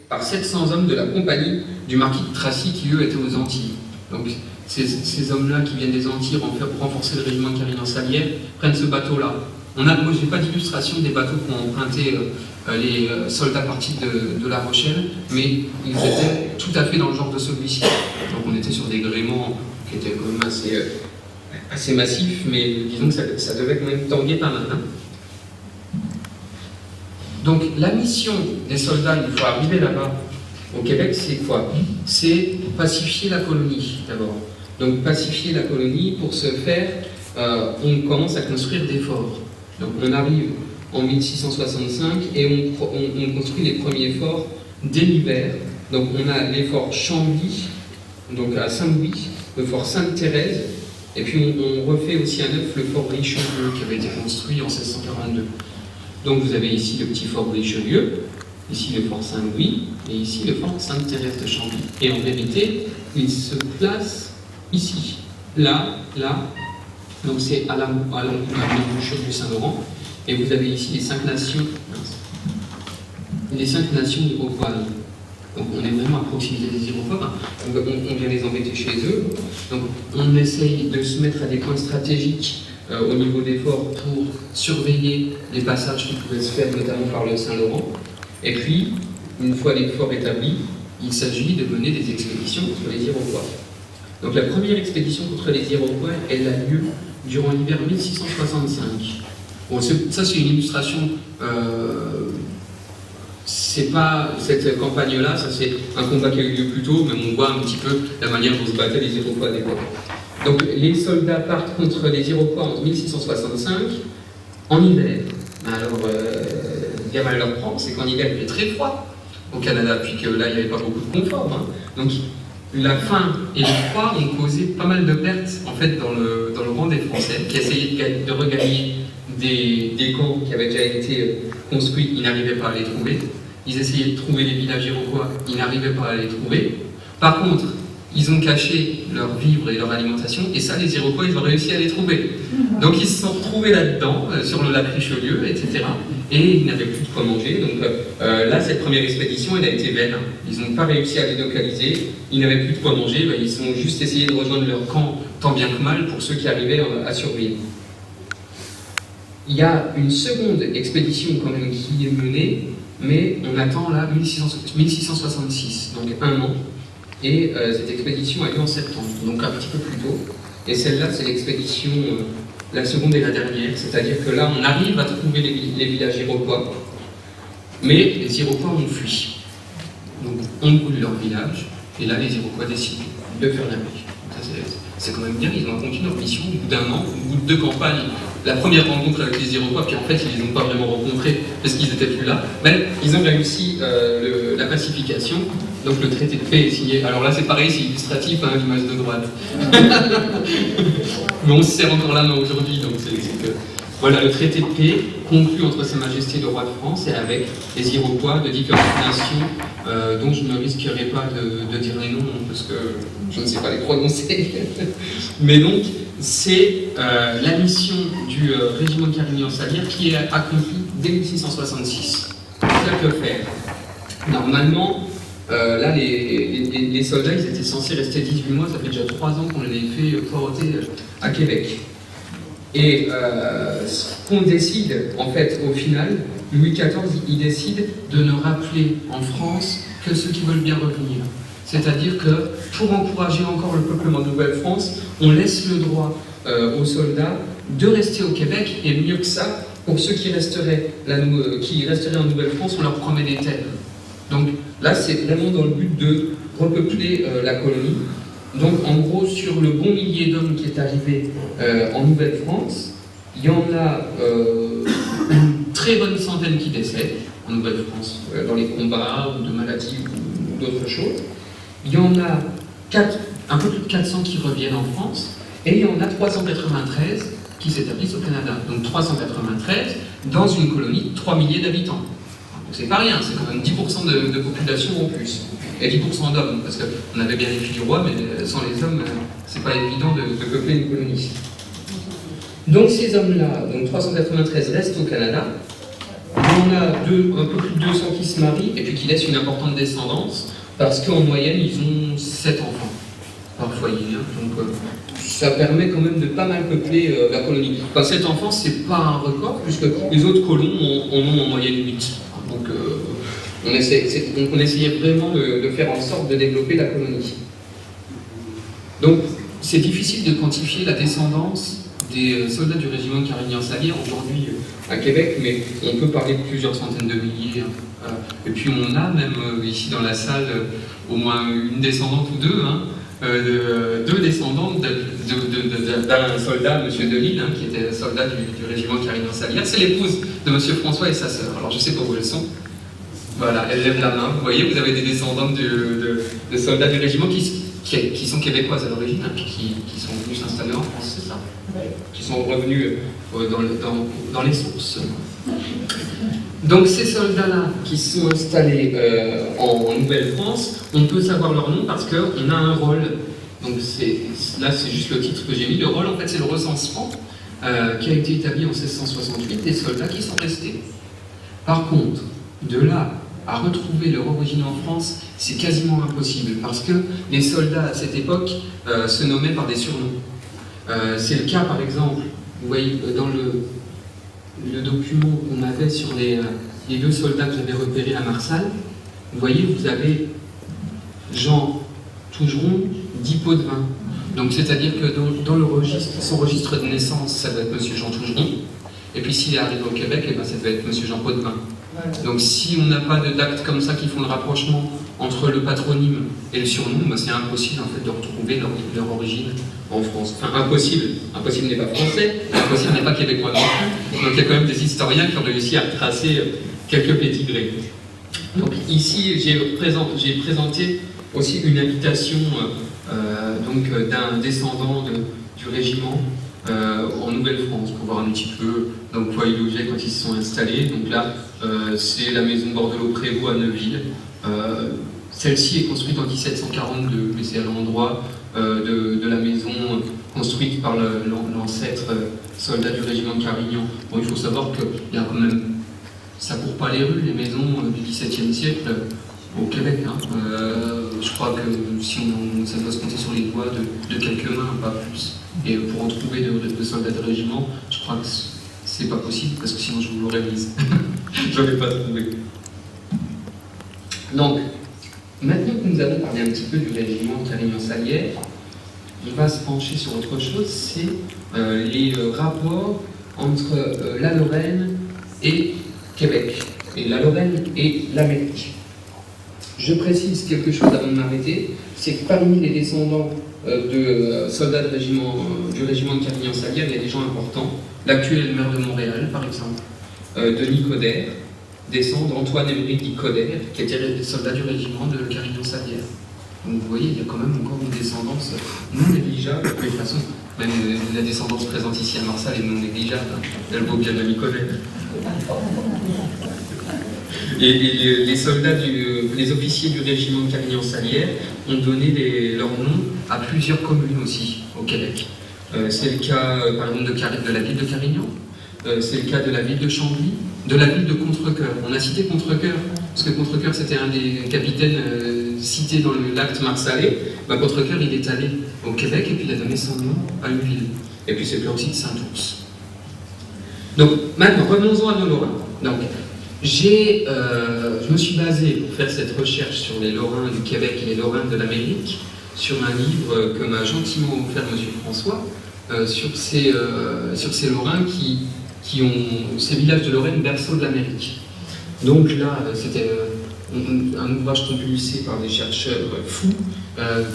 par 700 hommes de la compagnie du marquis de Tracy qui, eux, étaient aux Antilles. Donc, ces hommes-là qui viennent des Antilles pour renforcer le régiment de carignan salière prennent ce bateau-là. Moi, je n'ai pas d'illustration des bateaux qu'ont emprunté les soldats partis de La Rochelle, mais ils étaient tout à fait dans le genre de celui-ci. Donc on était sur des gréements qui étaient quand même assez massifs, mais disons que ça devait quand même tanguer pas mal. Hein. Donc la mission des soldats, une fois arrivés là-bas, au Québec, c'est quoi? C'est pacifier la colonie, d'abord. Donc pacifier la colonie, pour ce faire, on commence à construire des forts. Donc on arrive en 1665 et on construit les premiers forts dès l'hiver. Donc on a les forts Chambly, donc à Saint-Louis, le fort Sainte-Thérèse, et puis on refait aussi à neuf le fort Richelieu qui avait été construit en 1642. Donc vous avez ici le petit fort Richelieu, ici le fort Saint-Louis, et ici le fort Sainte-Thérèse de Chambly. Et en vérité, il se place ici, là, donc c'est à l'embouchure du Saint-Laurent, et vous avez ici les 5 nations, iroquoises. Donc on est vraiment à proximité des Iroquois, on vient les embêter chez eux, donc on essaye de se mettre à des points stratégiques au niveau des forts pour surveiller les passages qui pouvaient se faire, notamment par le Saint-Laurent. Et puis, une fois les forts établis, il s'agit de mener des expéditions contre les Iroquois. Donc la première expédition contre les Iroquois, elle a lieu durant l'hiver 1665. Bon, ça c'est une illustration, c'est pas cette campagne-là, ça c'est un combat qui a eu lieu plus tôt, mais on voit un petit peu la manière dont se battaient les Iroquois à l'époque. Donc les soldats partent contre les Iroquois en 1665, en hiver. Alors, bien mal leur prendre, c'est qu'en hiver il fait très froid au Canada, puis que là il n'y avait pas beaucoup de confort. Hein. Donc la faim et le froid ont causé pas mal de pertes en fait dans le rang des Français qui essayaient de regagner des camps qui avaient déjà été construits, ils n'arrivaient pas à les trouver. Ils essayaient de trouver les villages iroquois, ils n'arrivaient pas à les trouver. Par contre, ils ont caché leurs vivres et leur alimentation, et ça, les Iroquois, ils ont réussi à les trouver. Donc ils se sont retrouvés là-dedans, sur le lac Richelieu, etc. Et ils n'avaient plus de quoi manger. Donc là, cette première expédition, elle a été vaine. Ils n'ont pas réussi à les localiser, ils n'avaient plus de quoi manger, ils ont juste essayé de rejoindre leur camp, tant bien que mal, pour ceux qui arrivaient à survivre. Il y a une seconde expédition quand même qui est menée, mais on attend là 1666, donc 1 an. Et cette expédition a lieu en septembre, donc un petit peu plus tôt. Et celle-là, c'est l'expédition, la seconde et la dernière, c'est-à-dire que là, on arrive à trouver les villages iroquois, mais les Iroquois ont fui. Donc, on brûle leur village, et là, les Iroquois décident de faire la paix. C'est quand même bien, ils ont accompli leur mission au bout d'1 an, au bout de 2 campagnes. La première rencontre avec les Iroquois, puis en fait, ils ne les ont pas vraiment rencontrés parce qu'ils n'étaient plus là, mais ils ont réussi la pacification. Donc le traité de paix est signé. Alors là, c'est pareil, c'est illustratif, hein, l'image de droite. Mais on se serre encore la main aujourd'hui, donc c'est que... Voilà, le traité de paix conclu entre Sa Majesté le roi de France et avec les Iroquois de différentes nations, dont je ne risquerai pas de dire les noms, parce que je ne sais pas les prononcer. Mais donc, c'est la mission du régiment de carignan salière qui est accomplie dès 1666. C'est ça que faire. Normalement, là, les soldats, ils étaient censés rester 18 mois, ça fait déjà 3 ans qu'on les fait poireauter à Québec. Et ce qu'on décide, en fait, au final, Louis XIV, il décide de ne rappeler en France que ceux qui veulent bien revenir. C'est-à-dire que, pour encourager encore le peuplement de Nouvelle-France, on laisse le droit aux soldats de rester au Québec, et mieux que ça, pour ceux qui resteraient en Nouvelle-France, on leur promet des terres. Donc là, c'est vraiment dans le but de repeupler la colonie. Donc en gros, sur le bon millier d'hommes qui est arrivé en Nouvelle-France, il y en a une très bonne centaine qui décèdent en Nouvelle-France, dans les combats, ou de maladies, ou d'autres choses. Il y en a un peu plus de 400 qui reviennent en France, et il y en a 393 qui s'établissent au Canada. Donc 393 dans une colonie de 3 milliers d'habitants. C'est pas rien, c'est quand même 10% de population en plus. Et 10% d'hommes, parce qu'on avait bien les filles du roi, mais sans les hommes, c'est pas évident de peupler une colonie. Donc ces hommes-là, donc 393 restent au Canada, en a un peu plus de 200 qui se marient et puis qui laissent une importante descendance parce qu'en moyenne, ils ont 7 enfants par foyer. Hein. Donc ça permet quand même de pas mal peupler la colonie. Enfin, 7 enfants, c'est pas un record puisque les autres colons en ont en moyenne 8. Donc on essayait vraiment de faire en sorte de développer la colonie. Donc c'est difficile de quantifier la descendance des soldats du régiment de Carignan-Sallières aujourd'hui à Québec, mais on peut parler de plusieurs centaines de milliers. Hein. Et puis on a même ici dans la salle au moins une descendante ou deux, hein, deux descendantes d'un soldat, M. Delisle, hein, qui était soldat du régiment de Carignan-Sallières. C'est l'épouse de M. François et sa sœur. Alors je ne sais pas où elles sont. Voilà, elles lèvent la main. Vous voyez, vous avez des descendantes de soldats du régiment qui sont québécoises à l'origine, hein, qui sont venus s'installer en France, c'est ça. Qui sont revenus dans les sources. Donc ces soldats-là qui sont installés en Nouvelle-France, on peut savoir leur nom parce qu'on a un rôle. Donc là c'est juste le titre que j'ai mis. Le rôle en fait c'est le recensement qui a été établi en 1668 des soldats qui sont restés. Par contre, de là à retrouver leur origine en France, c'est quasiment impossible parce que les soldats à cette époque se nommaient par des surnoms. C'est le cas par exemple, vous voyez dans le document qu'on avait sur les deux soldats que j'avais repérés à Marsal, vous voyez, vous avez Jean Tougeron, dit Potvin. Donc c'est-à-dire que dans le registre, son registre de naissance, ça doit être M. Jean Tougeron, et puis s'il est arrivé au Québec, eh ben, ça doit être M. Jean Potvin. Donc si on n'a pas d'actes comme ça qui font le rapprochement entre le patronyme et le surnom, ben, c'est impossible en fait de retrouver leur origine en France. Enfin impossible n'est pas français, impossible n'est pas québécois non plus. Donc il y a quand même des historiens qui ont réussi à retracer quelques pédigrés. Donc ici j'ai présenté aussi une invitation d'un descendant du régiment en Nouvelle-France pour voir un petit peu dans quoi ils logeaient quand ils se sont installés. Donc là, c'est la maison Bordelot-Prévost à Neuville. Celle-ci est construite en 1742, mais c'est à l'endroit de la maison construite par l'ancêtre soldat du régiment de Carignan. Bon, il faut savoir qu'il y a quand même, ça court pas les rues, les maisons du XVIIe siècle au Québec. Hein. Je crois que si ça doit se compter sur les doigts de quelques mains, pas plus. Et pour en trouver de soldats de régiment, je crois que c'est pas possible, parce que sinon je vous l'aurais mise. Je n'en ai pas trouvé. Donc, maintenant que nous avons parlé un petit peu du régiment Carignan-Sallières, on va se pencher sur autre chose, c'est les rapports entre la Lorraine et Québec, et la Lorraine et l'Amérique. Je précise quelque chose avant de m'arrêter, c'est que parmi les descendants de soldats du régiment de Carignan-Sallières, il y a des gens importants. L'actuel maire de Montréal, par exemple, Denis Coderre, descend d'Antoine Émeric Coderre, qui était soldat du régiment de Carignan-Sallières. Donc vous voyez, il y a quand même encore une descendance non négligeable. De toute façon, même la descendance présente ici à Marsal est non négligeable. Hein. Elle vaut bien Denis Coderre. Et les soldats, les officiers du régiment de Carignan-Sallières ont donné leur nom à plusieurs communes aussi au Québec. C'est le cas, par exemple, de la ville de Carignan, c'est le cas de la ville de Chambly, de la ville de Contrecoeur. On a cité Contrecoeur, parce que Contrecoeur c'était un des capitaines cités dans l'acte marsalais. Ben, Contrecoeur il est allé au Québec et puis il a donné son nom à une ville. Et puis c'est le cas aussi de Saint-Ours. Donc maintenant, revenons-en à nos Lorrains. Donc, je me suis basé pour faire cette recherche sur les Lorrains du Québec et les Lorrains de l'Amérique sur un livre que m'a gentiment offert M. François sur ces Lorrains qui ont ces villages de Lorraine, berceau de l'Amérique. Donc là, c'était un ouvrage compulsé par des chercheurs fous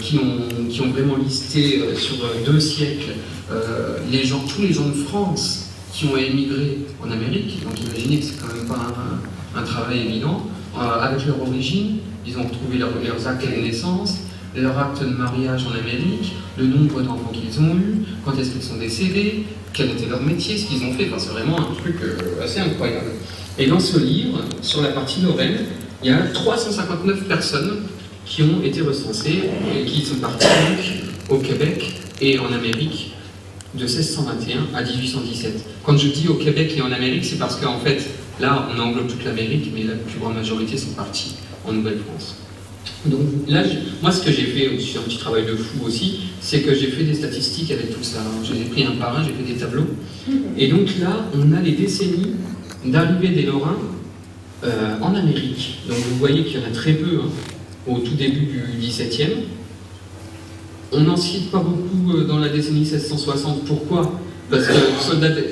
qui ont vraiment listé sur 2 siècles tous les gens de France qui ont émigré en Amérique. Donc imaginez que c'est quand même pas un travail évident. Avec leur origine, ils ont retrouvé leurs actes de naissance, leur acte de mariage en Amérique, le nombre d'enfants qu'ils ont eus, quand est-ce qu'ils sont décédés, quel était leur métier, ce qu'ils ont fait. Enfin, c'est vraiment un truc assez incroyable. Et dans ce livre, sur la partie Lorraine, il y a 359 personnes qui ont été recensées et qui sont parties donc, au Québec et en Amérique de 1621 à 1817. Quand je dis au Québec et en Amérique, c'est parce qu'en fait, Là, on englobe toute l'Amérique, mais la plus grande majorité sont partis en Nouvelle-France. Donc là, moi, ce que j'ai fait, c'est un petit travail de fou aussi, c'est que j'ai fait des statistiques avec tout ça. Je les ai pris un par un, j'ai fait des tableaux. Et donc là, on a les décennies d'arrivée des Lorrains en Amérique. Donc vous voyez qu'il y en a très peu au tout début du XVIIe. On n'en cite pas beaucoup dans la décennie 1660. Pourquoi? Parce que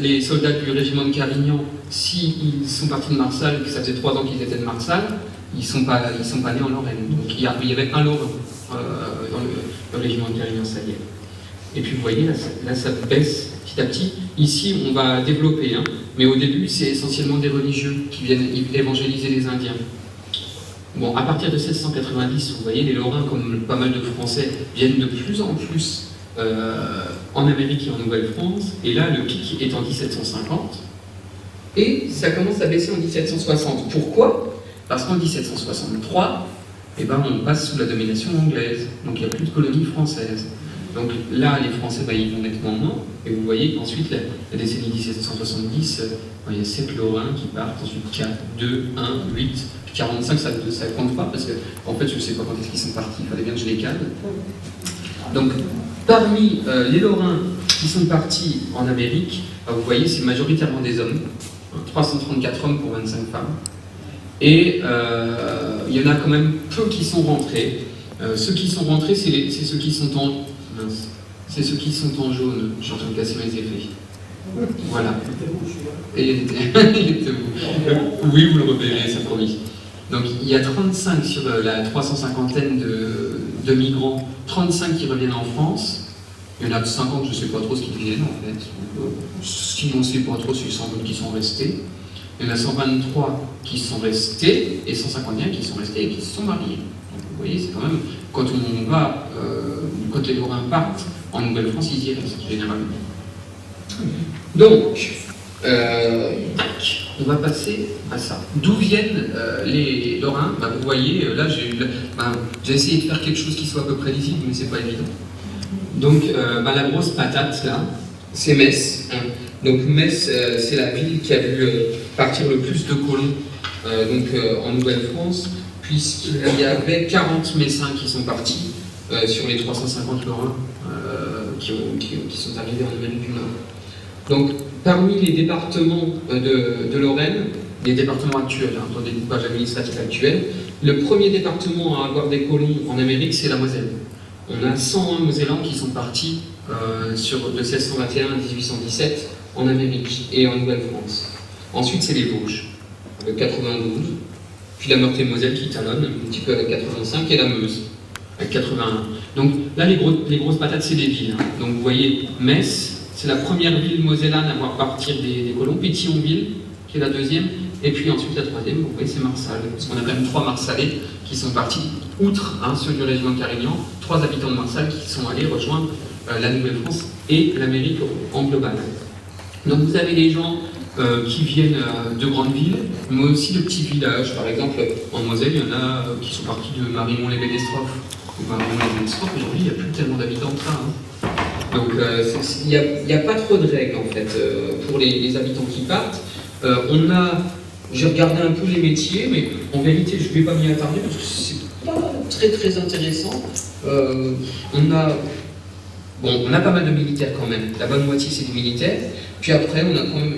les soldats du régiment de Carignan, s'ils sont partis de Marsal, que ça faisait 3 ans qu'ils étaient de Marsal, ils sont pas nés en Lorraine. Donc il y avait un Lorrain dans le régiment de Carignan, ça y est. Et puis vous voyez, là ça baisse petit à petit. Ici, on va développer, mais au début, c'est essentiellement des religieux qui viennent évangéliser les Indiens. Bon, à partir de 1690, vous voyez, les Lorrains, comme pas mal de Français, viennent de plus en plus en Amérique et en Nouvelle-France. Et là, le pic est en 1750. Et ça commence à baisser en 1760. Pourquoi? Parce qu'en 1763, on passe sous la domination anglaise. Donc il n'y a plus de colonies françaises. Donc là, les Français, ils vont nettement moins. Et vous voyez qu'ensuite, la décennie 1770, il y a 7 Lorrains qui partent, ensuite 4, 2, 1, 8, 45, ça ne compte pas, parce que, en fait, je ne sais pas quand est-ce qu'ils sont partis, il fallait bien que je les calme. Donc, parmi les Lorrains qui sont partis en Amérique, vous voyez, c'est majoritairement des hommes, 334 hommes pour 25 femmes. Et il y en a quand même peu qui sont rentrés. Ceux qui sont rentrés, c'est ceux qui sont en... C'est ceux qui sont en jaune. Je suis en train de casser mes effets. Voilà. Et il était où? Oui, vous le repérez, c'est promis. Donc il y a 35 sur la 350aine de migrants, 35 qui reviennent en France. Il y en a 50, je ne sais pas trop ce qu'ils deviennent en fait. Si on ne sait pas trop, c'est 100 qui sont restés. Il y en a 123 qui sont restés et 151 qui sont restés et qui se sont mariés. Donc vous voyez, c'est quand même, quand les Lorrains partent en Nouvelle-France, ils y restent généralement. Donc, on va passer à ça. D'où viennent les Lorrains? Vous voyez, là, j'ai essayé de faire quelque chose qui soit à peu près lisible, mais c'est pas évident. Donc, la grosse patate, là, c'est Metz. Donc, Metz, c'est la ville qui a vu partir le plus de colons en Nouvelle-France, puisqu'il y avait 40 Messins qui sont partis sur les 350 Lorrains qui sont arrivés en Amérique du Nord. Donc, parmi les départements de Lorraine, les départements actuels, dans des découpages administratifs actuels, le premier département à avoir des colons en Amérique, c'est la Moselle. On a 101 Mosellans qui sont partis de 1621 à 1817 en Amérique et en Nouvelle-France. Ensuite, c'est les Vosges, avec 92, puis la Meurthe-et-Moselle qui talonne un petit peu avec 85, et la Meuse, avec 81. Donc là, les grosses patates, c'est des villes. Donc vous voyez, Metz, c'est la première ville mosellane à voir partir des colons, puis Thionville, qui est la deuxième, et puis ensuite la troisième, vous voyez, c'est Marsal, parce qu'on a quand même 3 Marsalais qui sont partis, outre ceux du régiment de Carignan, 3 habitants de Marsal qui sont allés rejoindre la Nouvelle-France et l'Amérique en global. Donc vous avez les gens qui viennent de grandes villes, mais aussi de petits villages. Par exemple, en Moselle, il y en a qui sont partis de Marimont-les-Bénestrophes. Marimont-les-Bénestrophes, aujourd'hui, il n'y a plus tellement d'habitants que ça. Donc il n'y a pas trop de règles en fait pour les habitants qui partent. J'ai regardé un peu les métiers, mais en vérité je ne vais pas m'y attarder parce que c'est pas très très intéressant. On a pas mal de militaires quand même. La bonne moitié c'est des militaires. Puis après on a quand même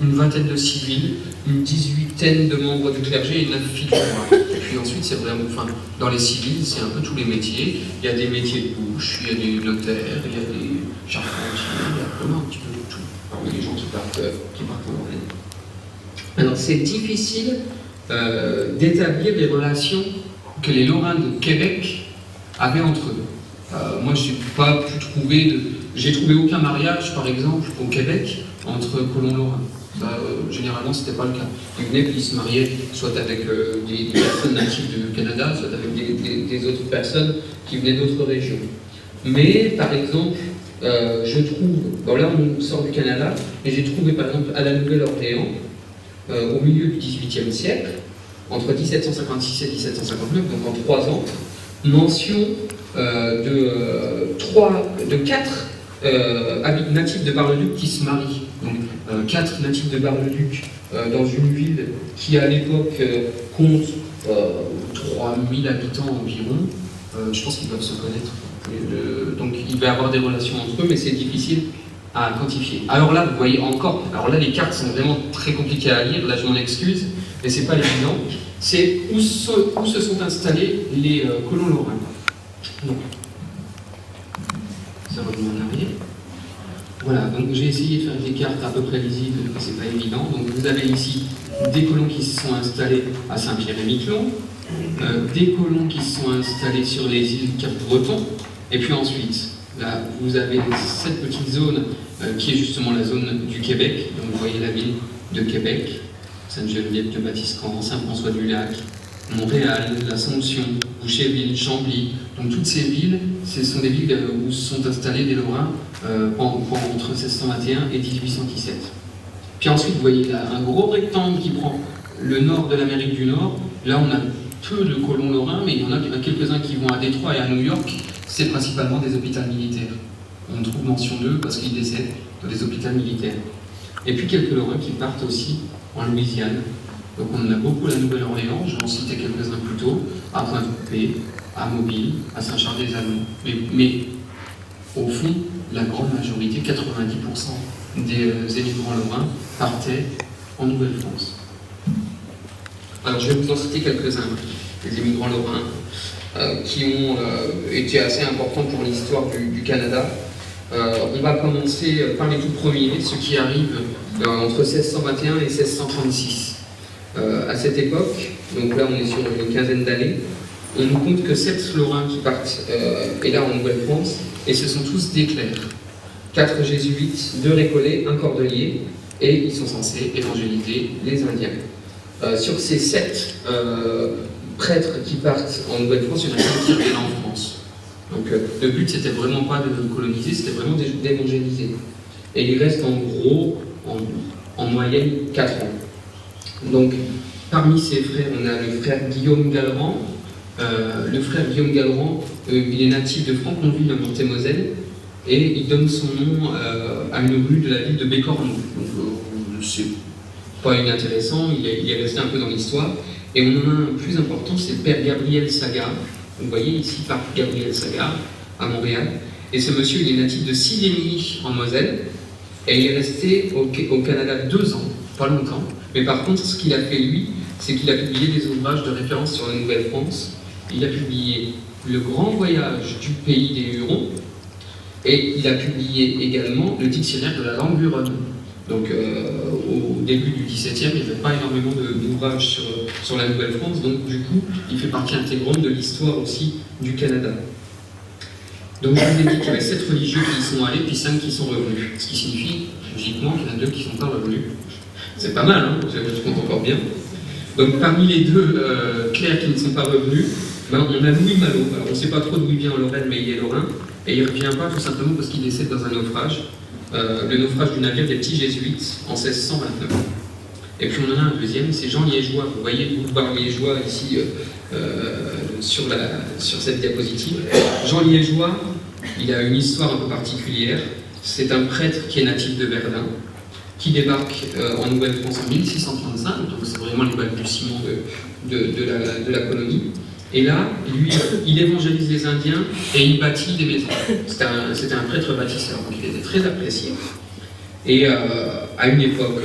une vingtaine de civils, une 18aine de membres du clergé et 9 figures. Et puis ensuite, c'est vraiment, dans les civils, c'est un peu tous les métiers. Il y a des métiers de bouche, il y a des notaires, il y a des charpentiers, il y a vraiment un petit peu de tout parmi les gens qui partent en Lorraine. Alors, c'est difficile d'établir les relations que les Lorrains de Québec avaient entre eux. Moi, je n'ai pas pu trouver j'ai trouvé aucun mariage, par exemple, au Québec, entre colons lorrains. Généralement, c'était pas le cas. Ils venaient puis ils se mariaient soit avec des personnes natives du Canada, soit avec des autres personnes qui venaient d'autres régions. Mais, par exemple, je trouve, là on sort du Canada, et j'ai trouvé par exemple à la Nouvelle-Orléans, au milieu du XVIIIe siècle, entre 1756 et 1759, donc en 3 ans, mention de 4 natifs de Bar-le-Duc qui se marient. Donc, 4 natifs de Bar-le-Duc dans une ville qui à l'époque compte 3000 habitants environ. Je pense qu'ils doivent se connaître. Donc il va y avoir des relations entre eux, mais c'est difficile à quantifier. Alors là, vous voyez encore, alors là les cartes sont vraiment très compliquées à lire, là je m'en excuse, mais c'est pas évident. C'est où se sont installés les colons lorrains. Donc, ça revient en arrière. Voilà, donc j'ai essayé de faire des cartes à peu près lisibles, mais c'est pas évident. Donc vous avez ici des colons qui se sont installés à Saint-Pierre-et-Miquelon, des colons qui se sont installés sur les îles Cap-Breton, et puis ensuite, là, vous avez cette petite zone qui est justement la zone du Québec. Donc vous voyez la ville de Québec, Sainte-Geneviève de Batiscan, Saint-François-du-Lac, Montréal, l'Assomption, Boucherville, Chambly. Donc toutes ces villes, ce sont des villes où se sont installés des Lorrains entre 1621 et 1817. Puis ensuite, vous voyez là un gros rectangle qui prend le nord de l'Amérique du Nord. Là, on a peu de colons lorrains, mais il y en a quelques-uns qui vont à Détroit et à New York. C'est principalement des hôpitaux militaires. On trouve mention d'eux parce qu'ils décèdent dans des hôpitaux militaires. Et puis quelques Lorrains qui partent aussi en Louisiane. Donc on en a beaucoup à la Nouvelle-Orléans, je vais en citer quelques-uns plus tôt, à Pointe-Coupée, à Mobile, à Saint-Charles-des-Allemands. Mais au fond, la grande majorité, 90% des émigrants lorrains partaient en Nouvelle-France. Alors je vais vous en citer quelques-uns, des émigrants lorrains qui ont été assez importants pour l'histoire du Canada. On va commencer par les tout premiers, ceux qui arrivent entre 1621 et 1636. À cette époque, donc là on est sur une quinzaine d'années, on nous compte que 7 Lorrains qui partent, et là en Nouvelle-France, et ce sont tous des clercs. 4 jésuites, 2 récollets, 1 cordelier, et ils sont censés évangéliser les Indiens. Sur ces 7 prêtres qui partent en Nouvelle-France, il y en a 5 qui reviennent en France. Donc le but c'était vraiment pas de coloniser, c'était vraiment d'évangéliser. Et il reste en gros, en moyenne, 4 ans. Donc parmi ces frères, on a le frère Guillaume Gallerand. Le frère Guillaume Gallerand, il est natif de Franconville, en Meurthe-et-Moselle, et il donne son nom à une rue de la ville de Bécorneau. Donc c'est pas inintéressant, il est resté un peu dans l'histoire. Et on en a un plus important, c'est le père Gabriel Sagard. Vous voyez ici par Gabriel Sagard, à Montréal. Et ce monsieur, il est natif de Sillémy, en Moselle, et il est resté au Canada 2 ans, pas longtemps. Mais par contre, ce qu'il a fait lui, c'est qu'il a publié des ouvrages de référence sur la Nouvelle-France. Il a publié Le Grand Voyage du pays des Hurons, et il a publié également le dictionnaire de la langue huronne. Donc au début du XVIIe, il n'y avait pas énormément d'ouvrages sur la Nouvelle-France, donc du coup, il fait partie intégrante de l'histoire aussi du Canada. Donc je vous ai dit qu'il y avait 7 religieux qui y sont allés, puis 5 qui sont revenus. Ce qui signifie, logiquement, qu'il y en a 2 qui ne sont pas revenus. C'est pas mal, hein, je compte encore bien. Donc parmi les 2 clercs qui ne sont pas revenus, ben, on a Louis Malot. Alors on ne sait pas trop d'où il vient en Lorraine, mais il est lorrain. Et il ne revient pas tout simplement parce qu'il décède dans un naufrage. Le naufrage du navire des petits jésuites en 1629. Et puis on en a un deuxième, c'est Jean Liégeois. Vous voyez le boulevard Liégeois ici sur cette diapositive. Jean Liégeois, il a une histoire un peu particulière. C'est un prêtre qui est natif de Verdun, qui débarque en Nouvelle-France en 1635, donc c'est vraiment les balbutiements de la colonie. Et là, lui, il évangélise les Indiens et il bâtit des maisons. C'était un prêtre bâtisseur, donc il était très apprécié. Et à une époque,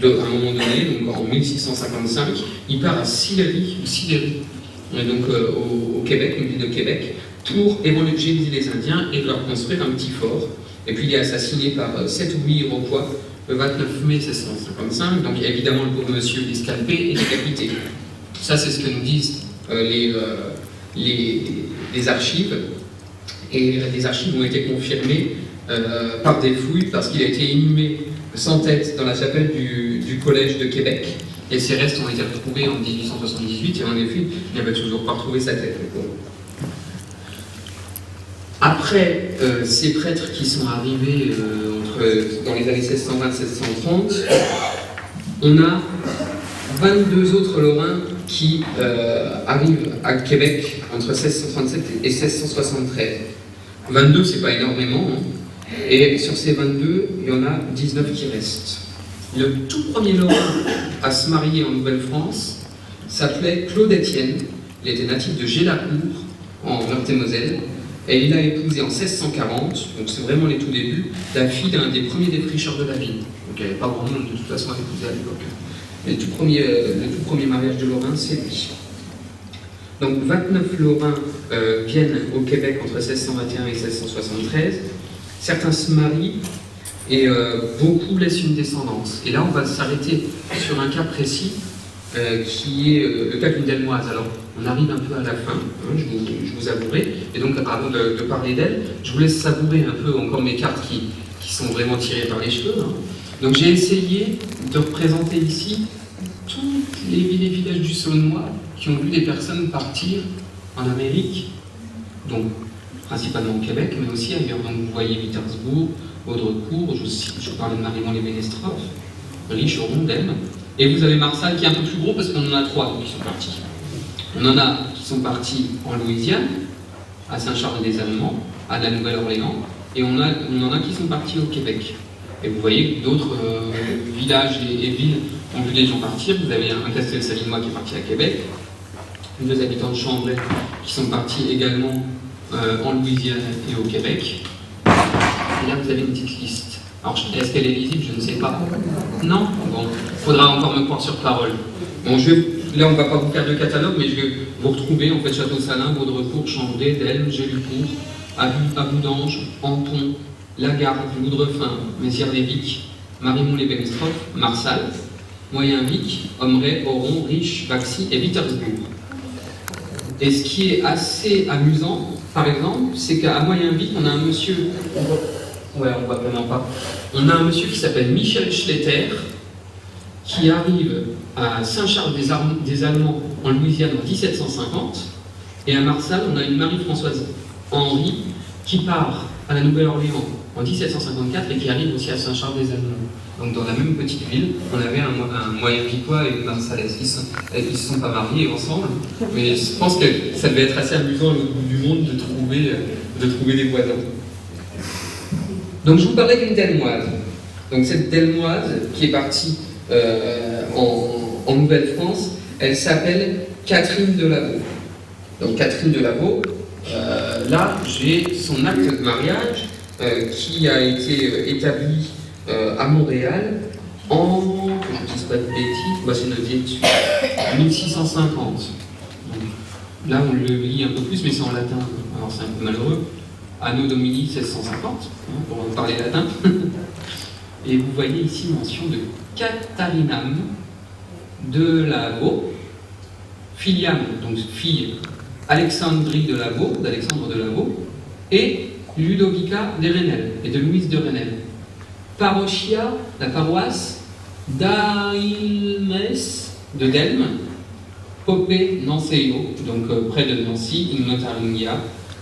à un moment donné, donc en 1655, il part à Sillery, donc au Québec, une ville de Québec, pour évangéliser les Indiens et leur construire un petit fort. Et puis il est assassiné par 7 ou 8 Iroquois le 29 mai 1655. Donc évidemment, le pauvre monsieur est scalpé et décapité. Ça, c'est ce que nous disent les archives, et les archives ont été confirmées par des fouilles parce qu'il a été inhumé sans tête dans la chapelle du collège de Québec, et ses restes ont été retrouvés en 1878, et en effet, il n'avait toujours pas retrouvé sa tête. Après ces prêtres qui sont arrivés dans les années 1620 et 1630, on a 22 autres Lorrains qui arrivent à Québec entre 1637 et 1673. 22, c'est pas énormément, hein. Et sur ces 22, il y en a 19 qui restent. Le tout premier Lorrain à se marier en Nouvelle-France s'appelait Claude Étienne. Il était natif de Gélacourt, en Meurthe-et-Moselle, et il a épousé en 1640, donc c'est vraiment les tout débuts, la fille d'un des premiers défricheurs de la ville. Donc il n'y avait pas grand monde de toute façon à épouser à l'époque. Le tout premier mariage de Lorrain, c'est lui. Donc 29 Lorrains viennent au Québec entre 1621 et 1673. Certains se marient et beaucoup laissent une descendance. Et là, on va s'arrêter sur un cas précis qui est le cas d'une Delmoise. Alors, on arrive un peu à la fin, hein, je vous avouerai. Et donc, avant de parler d'elle, je vous laisse savourer un peu encore mes cartes qui sont vraiment tirées par les cheveux. Hein. Donc, j'ai essayé de représenter ici tous les villes et villages du Saulnois qui ont vu des personnes partir en Amérique, donc principalement au Québec, mais aussi ailleurs. Donc, vous voyez Wittersbourg, Baudrecourt, je parlais de Marimont-les-Ménestrophes, Riche, Rondem. Et vous avez Marsal qui est un peu plus gros parce qu'on en a 3 qui sont partis. On en a qui sont partis en Louisiane, à Saint-Charles-des-Allemands, à la Nouvelle-Orléans, et on en a qui sont partis au Québec. Et vous voyez que d'autres villages et villes ont vu des gens partir. Vous avez un Castel-Salinois qui est parti à Québec, 2 habitants de Chambray qui sont partis également en Louisiane et au Québec. Et là, vous avez une petite liste. Alors, est-ce qu'elle est lisible? Je ne sais pas. Non? Bon, il faudra encore me croire sur parole. Bon, là, on ne va pas vous faire de catalogue, mais je vais vous retrouver, en fait, Château-Salin, Baudrecourt, Chambray, Delme, Gélicourt, Aboudange, Anton, Lagarde, Loudrefin, Mézières-les-Vic, Marimont-les-Ménestrophes, Marsal, Moyen-Vic, Homray, Oron, Riche, Vaxy et Wittersbourg. Et ce qui est assez amusant, par exemple, c'est qu'à Moyen-Vic, on a un monsieur... Ouais, on voit vraiment pas. On a un monsieur qui s'appelle Michel Schletter, qui arrive à Saint-Charles-des-Allemands en Louisiane en 1750, et à Marsal, on a une Marie-Françoise Henry qui part à la Nouvelle-Orléans en 1754 et qui arrive aussi à Saint-Charles-des-Allemands. Donc dans la même petite ville, on avait un Moyen-Vicois et une Marsalaise qui ne se sont pas mariés ensemble, mais je pense que ça devait être assez amusant à l'autre bout du monde de trouver des voisins. Donc je vous parlais d'une Delmoise. Donc cette Delmoise qui est partie en Nouvelle-France, elle s'appelle Catherine Delaveau. Donc Catherine Delaveau, là j'ai son acte de mariage qui a été établi à Montréal en, que je ne dise pas de bêtises, c'est noté dessus, 1650. Donc, là on le lit un peu plus, mais c'est en latin, alors c'est un peu malheureux. Anno Domini 1650, pour parler latin. Et vous voyez ici mention de Catharinam Delaveau, filiam, donc fille Alexandrie Delaveau, d'Alexandre Delaveau, et Ludovica de Renel, et de Louise de Renel. Parochia, la paroisse d'Ailmes de Delme, Popé Nanceo, donc près de Nancy, in Notaringia.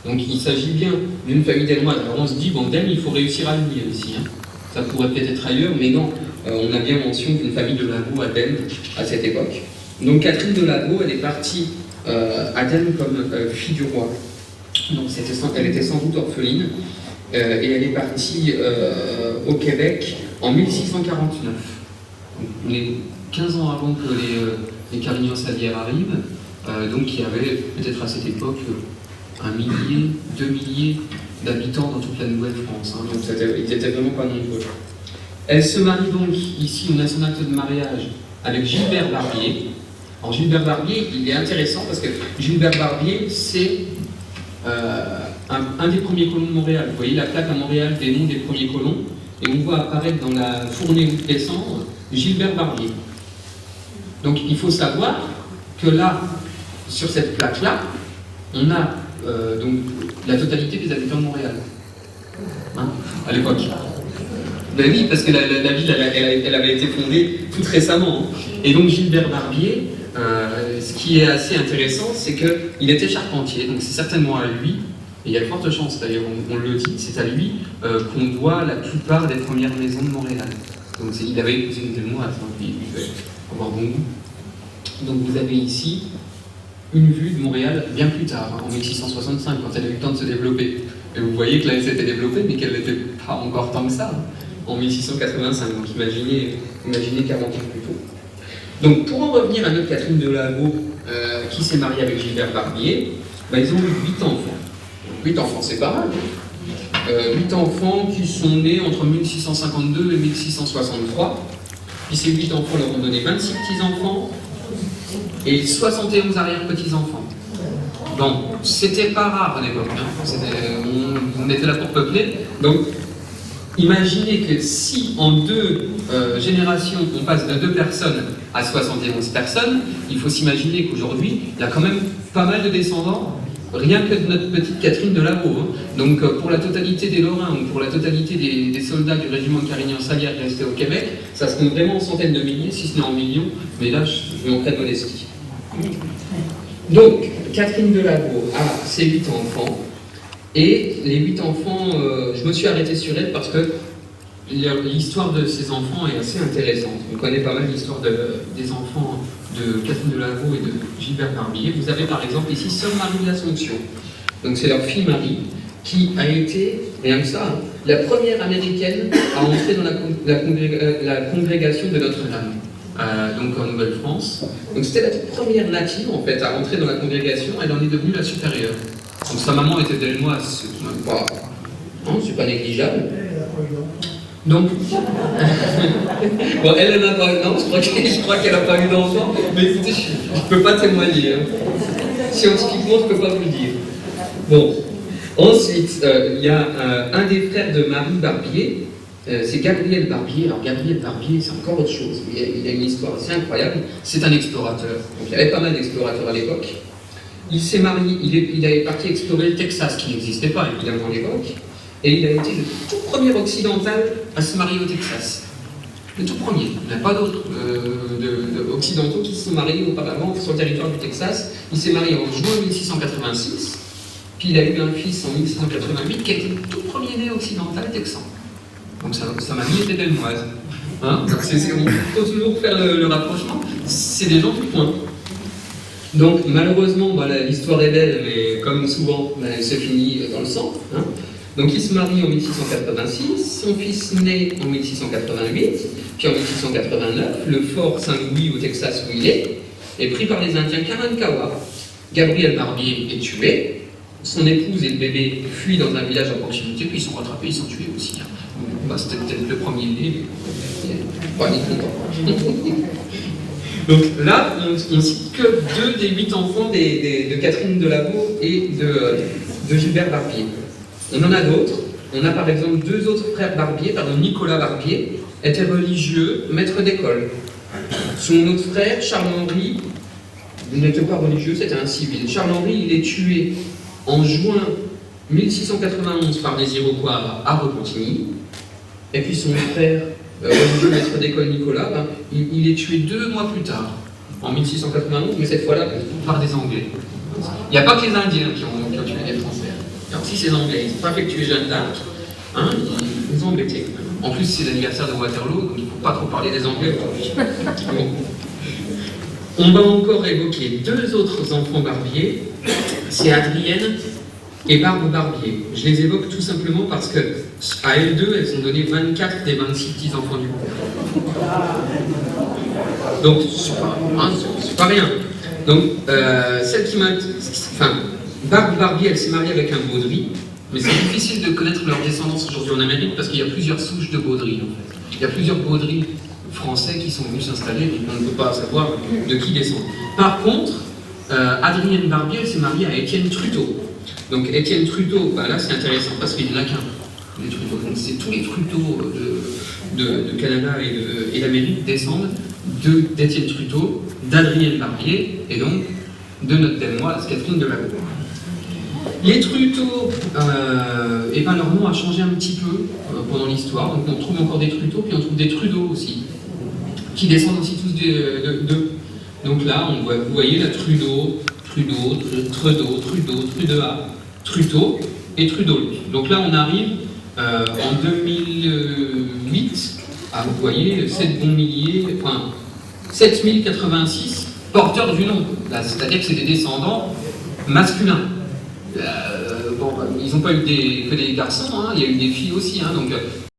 Donc il s'agit bien d'une famille delmoise. Alors on se dit, bon, Delme, il faut réussir à le lire ici. Hein. Ça pourrait peut-être être ailleurs, mais non, on a bien mention d'une famille de Delaveau à Delme à cette époque. Donc Catherine Delaveau, elle est partie à Delme comme fille du roi. Donc elle était sans doute orpheline, et elle est partie au Québec en 1649. Donc, on est 15 ans avant que les Carignan-Salière arrivent, donc il y avait peut-être à cette époque 1 millier, 2 milliers d'habitants dans toute la Nouvelle-France, hein, donc ils n'étaient vraiment pas nombreux. Elle se marie donc, ici on a son acte de mariage avec Gilbert Barbier. Alors Gilbert Barbier, il est intéressant parce que Gilbert Barbier, c'est un des premiers colons de Montréal. Vous voyez la plaque à Montréal des noms des premiers colons, et on voit apparaître dans la fournée août-décembre Gilbert Barbier. Donc il faut savoir que là, sur cette plaque-là, on a donc la totalité des habitants de Montréal, hein, à l'époque. Ben oui, parce que la ville, elle avait été fondée tout récemment. Hein. Et donc Gilbert Barbier, ce qui est assez intéressant, c'est qu'il était charpentier, donc c'est certainement à lui, et il y a de fortes chances d'ailleurs, on le dit, c'est à lui qu'on doit la plupart des premières maisons de Montréal. Donc il avait épousé une Delmoise, hein, il devait avoir bon goût. Donc vous avez ici une vue de Montréal bien plus tard, hein, en 1665, quand elle a eu le temps de se développer. Et vous voyez que là, elle s'était développée, mais qu'elle n'était pas encore tant que ça. Hein. en 1685, donc imaginez 40 ans plus tôt. Donc pour en revenir à notre Catherine de Lavaux, qui s'est mariée avec Gilbert Barbier, ils ont eu 8 enfants. 8 enfants, c'est pas mal. 8 enfants qui sont nés entre 1652 et 1663. Puis ces 8 enfants leur ont donné 26 petits-enfants et 71 arrière-petits-enfants. Donc, c'était pas rare à l'époque. On était là pour peupler. Donc, imaginez que si en 2 générations, on passe de 2 personnes à 71 personnes, il faut s'imaginer qu'aujourd'hui, il y a quand même pas mal de descendants, rien que de notre petite Catherine de Lavaux. Donc, pour la totalité des Lorrains ou pour la totalité des soldats du régiment de Carignan-Salière qui restaient au Québec, ça se compte vraiment en centaines de milliers, si ce n'est en millions, mais là, je manquerai de modestie. Donc, Catherine de Lavaux a ses 8 enfants, et les 8 enfants, je me suis arrêté sur elle parce que l'histoire de ces enfants est assez intéressante. On connaît pas mal l'histoire des enfants de Catherine de Lavaux et de Gilbert Barbier. Vous avez par exemple ici Sœur Marie de l'Assomption. Donc c'est leur fille Marie qui a été, rien que ça, la première américaine à entrer dans la congrégation de Notre-Dame. Donc en Nouvelle-France. Donc c'était la toute première native en fait à rentrer dans la congrégation, elle en est devenue la supérieure. Donc sa maman était d'Elmoise, c'est pas négligeable. Donc, bon, elle n'en a pas eu, non, je crois qu'elle n'a pas eu d'enfant, mais écoutez, je ne peux pas témoigner. Scientifiquement, je ne peux pas vous le dire. Bon, ensuite, il y a un des frères de Marie Barbier, c'est Gabriel Barbier. Alors Gabriel Barbier, c'est encore autre chose. Il a une histoire assez incroyable. C'est un explorateur. Donc il y avait pas mal d'explorateurs à l'époque. Il s'est marié, il est parti explorer le Texas, qui n'existait pas évidemment à l'époque. Et il a été le tout premier occidental à se marier au Texas. Le tout premier. Il n'y en a pas d'autres occidentaux qui se sont mariés auparavant sur le territoire du Texas. Il s'est marié en juin 1686. Puis il a eu un fils en 1688 qui a été le tout premier né occidental texan. Donc sa mamie était d'Elmoise. Hein, on peut toujours faire le rapprochement. C'est des gens du coin. Donc malheureusement, l'histoire est belle, mais comme souvent, elle se finit dans le sang. Hein. Donc il se marie en 1686, son fils naît en 1688, puis en 1689, le fort Saint-Louis au Texas où il est pris par les Indiens Karankawa. Gabriel Barbier est tué, son épouse et le bébé fuient dans un village à proximité, puis ils sont rattrapés, ils sont tués aussi. C'était peut-être le premier né, mais pas ni content. Donc là, on cite que 2 des 8 enfants de Catherine de Lavaux et de Gilbert Barbier. On en a d'autres. On a par exemple 2 autres frères Barbier, Nicolas Barbier, était religieux, maître d'école. Son autre frère, Charles-Henri, n'était pas religieux, c'était un civil. Charles-Henri, il est tué en juin 1691 par des Iroquois à Repentigny. Et puis son frère, religieux maître d'école Nicolas, il est tué 2 mois plus tard, en 1691, mais cette fois-là par des Anglais. Il n'y a pas que les Indiens qui ont tué les Français. Il y a aussi ces Anglais, ils n'ont pas fait tuer Jeanne d'Arc, ils nous ont embêtés. En plus, c'est l'anniversaire de Waterloo, donc il ne faut pas trop parler des Anglais aujourd'hui. Bon. On va encore évoquer 2 autres enfants Barbier, c'est Adrienne et Barbe Barbier. Je les évoque tout simplement parce que à elles 2, elles ont donné 24 des 26 petits-enfants du couple. Donc, c'est pas rien. Donc, celle qui m'a... Barbe Barbier, elle s'est mariée avec un Baudry, mais c'est difficile de connaître leur descendance aujourd'hui en Amérique parce qu'il y a plusieurs souches de Baudry, en fait. Il y a plusieurs Baudry français qui sont venus s'installer et on ne peut pas savoir de qui descendent. Par contre, Adrienne Barbier, elle s'est mariée à Étienne Truteau. Donc Étienne Truteau, là c'est intéressant parce qu'il n'y en a qu'un. Les Truteau, donc c'est tous les Truteau de Canada et d'Amérique descendent d'Étienne Truteau, d'Adrienne Barbier et donc de notre Delmoise, Catherine de Lavaux. Les Truteau, leur nom a changé un petit peu pendant l'histoire. Donc on trouve encore des Truteau, puis on trouve des Trudeau aussi, qui descendent aussi tous d'eux. Donc là, vous voyez la Trudeau, Trudea, Truteau et Trudeau. Donc là, on arrive en 2008 à, vous voyez, 7 bons milliers, 7086 porteurs du nom. C'est-à-dire que c'est des descendants masculins. Ils n'ont pas eu que des garçons, il y a eu des filles aussi. Donc